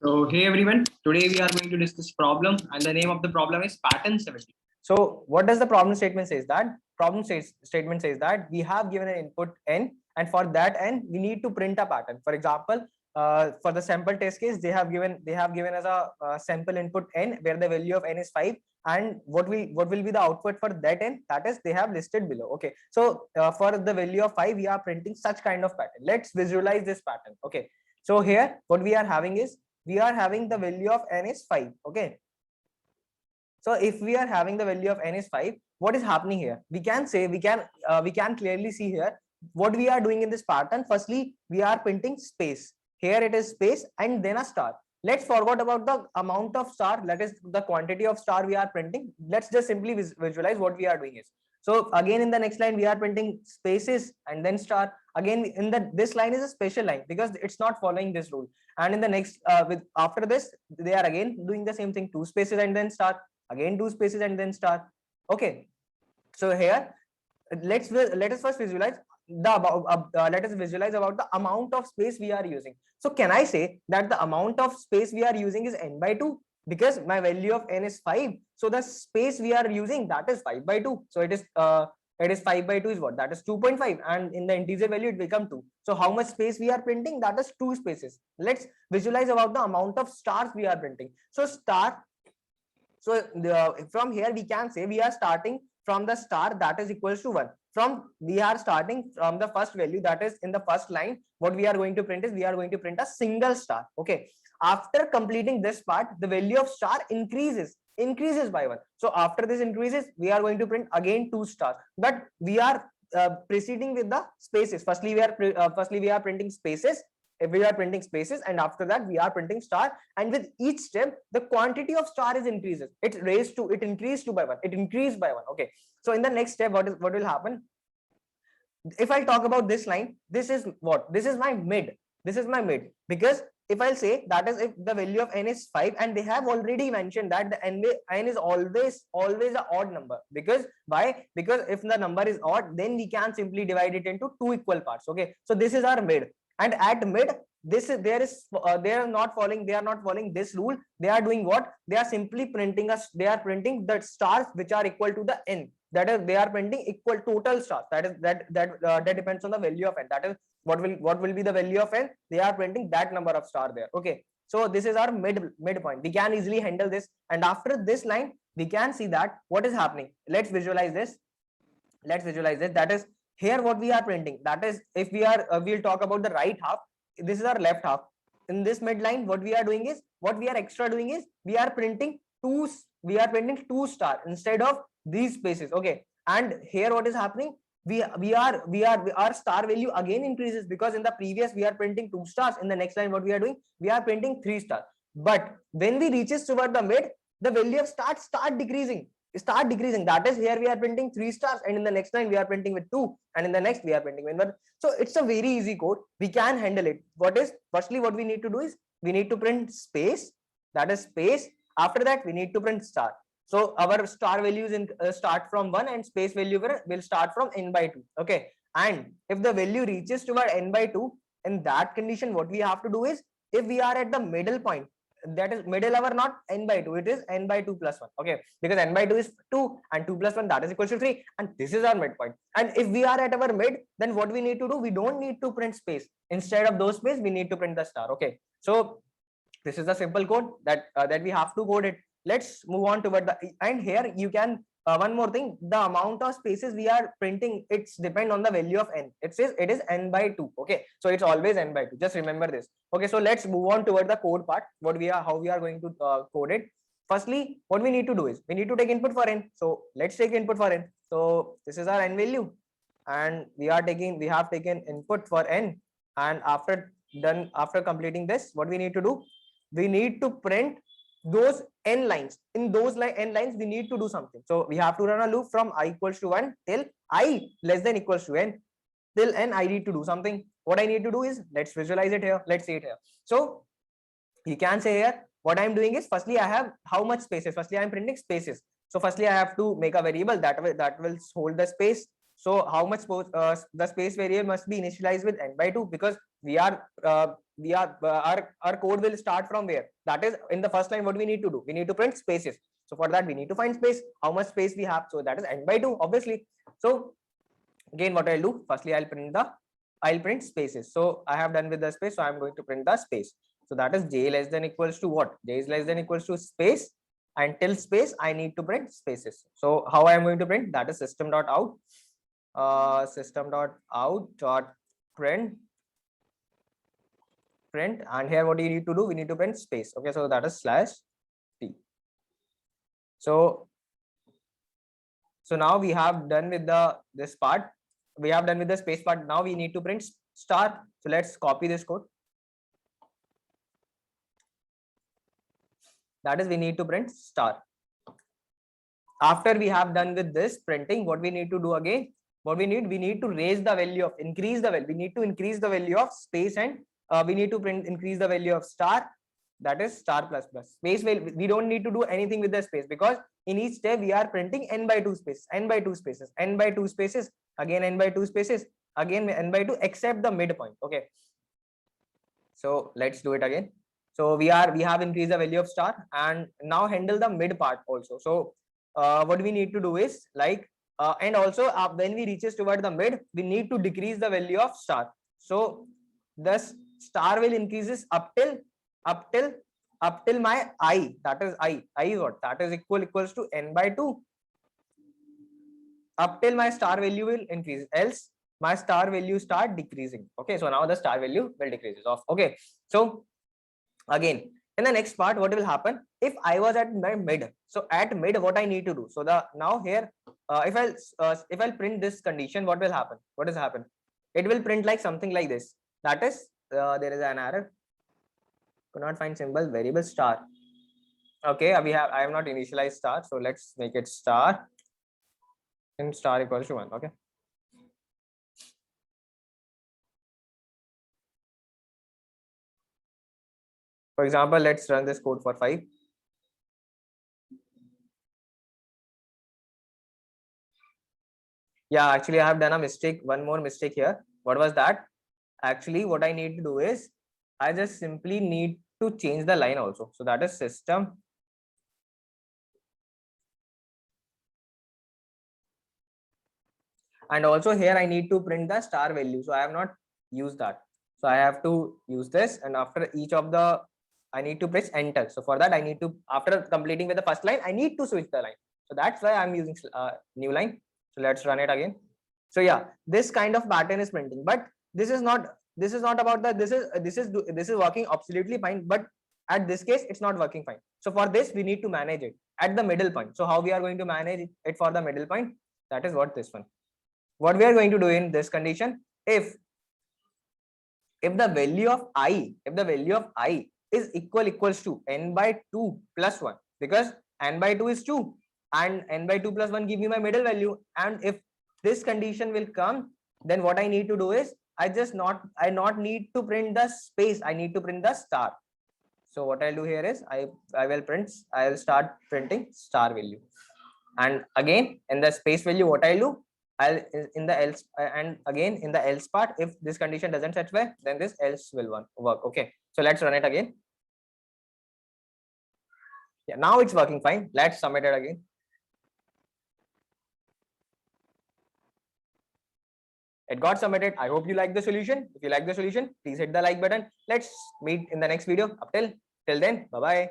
So hey everyone, today we are going to discuss problem and the name of the problem is pattern 70. So what does the problem statement says that? Statement says that we have given an input n, and for that n we need to print a pattern. For example, for the sample test case, they have given us a sample input n where the value of n is 5, and what will be the output for that n, that is they have listed below. Okay, so for the value of 5 we are printing such kind of pattern. Let's visualize this pattern. Okay, so here what we are having is we are having the value of n is 5. Okay, so if we are having the value of n is 5, what is happening here? We can say we can clearly see here what we are doing in this pattern. Firstly, we are printing space. Here it is space and then a star. Let's forget about the amount of star, that is the quantity of star we are printing. Let's just simply visualize what we are doing is. So again in the next line we are printing spaces and then star. Again in this line is a special line because it's not following this rule. And in the next after this they are again doing the same thing, two spaces and then star, again two spaces and then star. Okay, so here let us first visualize let us visualize about the amount of space we are using. So can I say that the amount of space we are using is n by 2 because my value of n is 5, so the space we are using, that is 5 by 2. So it is 5 by 2 is what, that is 2.5, and in the integer value it become 2. So how much space we are printing? That is 2 spaces. Let's visualize about the amount of stars we are printing. So star, so from here we can say we are starting from the star that is equals to 1. We are starting from the first value, that is in the first line. What we are going to print is we are going to print a single star. Okay, after completing this part, the value of star increases by 1. So after this increases, we are going to print again 2 stars, but we are proceeding with the spaces. Firstly we are printing spaces. If we are printing spaces, and after that we are printing star, and with each step the quantity of star is increases. It increased to by 1, it increased by 1. Okay, so in the next step what will happen? If I talk about this line, this is what, this is my mid, because if I'll say that is if the value of n is 5, and they have already mentioned that the n is always an odd number. Because why? Because if the number is odd, then we can simply divide it into two equal parts. Okay, so this is our mid, and at mid they are not following this rule. They are doing what? They are simply printing the stars which are equal to the n, that is they are printing equal total stars. That depends on the value of n. That is what will be the value of n. They are printing that number of star there. Okay, so this is our midpoint. We can easily handle this, and after this line we can see that what is happening. Let's visualize this. That is here what we are printing, that is if we are we'll talk about the right half. This is our left half. In this midline what we are doing is we are printing two star instead of these spaces. Okay, and here what is happening, our star value again increases, because in the previous we are printing 2 stars. In the next line what we are doing, we are printing 3 stars. But when we reaches toward the mid, the value of start decreasing. That is here we are printing 3 stars, and in the next line we are printing with 2, and in the next we are printing with 1. So it's a very easy code, we can handle it. Firstly what we need to do is we need to print space, that is space. After that we need to print star. So our star values start from 1, and space value will start from n by 2. Okay, and if the value reaches toward n by 2, in that condition what we have to do is, if we are at the middle point, that is middle hour, not n by 2, it is n by 2 plus 1. Okay, because n by 2 is 2 and 2 plus 1, that is equal to 3, and this is our midpoint. And if we are at our mid, then what we need to do, we don't need to print space. Instead of those space we need to print the star. Okay, so this is the simple code that we have to code it. Let's move on toward the, and here you can one more thing, the amount of spaces we are printing, it's depend on the value of n. It says it is n by 2. Okay, so it's always n by 2, just remember this. Okay, so let's move on toward the code part, how we are going to code it. Firstly what we need to do is we need to take input for n. So let's take input for n. So this is our n value, and we have taken input for n, and after completing this, what we need to do, we need to print those n lines. In those n lines we need to do something. So we have to run a loop from I equals to 1 till I less than equals to n. Till n I need to do something. What I need to do is, let's visualize it here. Let's see it here. So you can say here what I'm doing is, firstly I have how much spaces. Firstly I'm printing spaces. So firstly I have to make a variable that will hold the space. So how much the space variable must be initialized with n by 2, because our code will start from where? That is in the first line. What we need to do? We need to print spaces. So for that we need to find space. How much space we have? So that is n by 2, obviously. So again, what I'll do? Firstly, I'll print spaces. So I have done with the space. So I'm going to print the space. So that is j less than equals to what? J is less than equals to space. Until space, I need to print spaces. So how I am going to print? That is system.out. System.out.print. And here what you need to do? We need to print space. Okay, so that is /t. So now we have done with this part. We have done with the space part. Now we need to print star. So let's copy this code. That is, we need to print star. After we have done with this printing, what we need to do again? What we need to raise the value of, increase the value. We need to increase the value of space, and we need to increase the value of star. That is star plus plus. Space value, we don't need to do anything with the space, because in each step we are printing n by 2 spaces, n by 2 spaces, n by 2 spaces, again n by 2 spaces, again n by 2, except the midpoint. Okay. So let's do it again. So we have increased the value of star, and now handle the mid part also. So what we need to do is like, and also when we reaches toward the mid, we need to decrease the value of star. So thus star will increases up till my I. That is I is what? That is equals to n by 2. Up till my star value will increase, else my star value start decreasing. Okay, so now the star value will decrease off. Okay, so again in the next part, what will happen if I was at my mid? So at mid, what I need to do? So now here, if I'll print this condition, what will happen? What has happened? It will print like something like this. That is, there is an error. Could not find symbol variable star. Okay, I have not initialized star, so let's make it star. And star equals to 1. Okay. For example, let's run this code for 5. Yeah, actually I have done a mistake, one more mistake here. What was that? Actually, what I need to do is I just simply need to change the line also. So that is system. And also here I need to print the star value. So I have not used that. So I have to use this, and after each of the, I need to press enter. So for that I need to, after completing with the first line, I need to switch the line. So that's why I'm using new line. So let's run it again. So yeah, this kind of pattern is printing, but this is not about that. This is working absolutely fine, but at this case it's not working fine. So for this we need to manage it at the middle point. So how we are going to manage it for the middle point? That is what this one. What we are going to do in this condition, if the value of I is equals to n by 2 plus 1, because n by 2 is 2 and n by 2 plus 1 give me my middle value, and if this condition will come, then what I need to do is I not need to print the space, I need to print the star. So what I'll do here is I'll start printing star value, and again in the space value, what I'll do, I'll in the else, and again in the else part, if this condition doesn't satisfy, then this else will work. Okay, so let's run it again. Yeah, now it's working fine. Let's submit it again. It got submitted. I hope you like the solution. If you like the solution, please hit the like button. Let's meet in the next video. Till then, bye bye.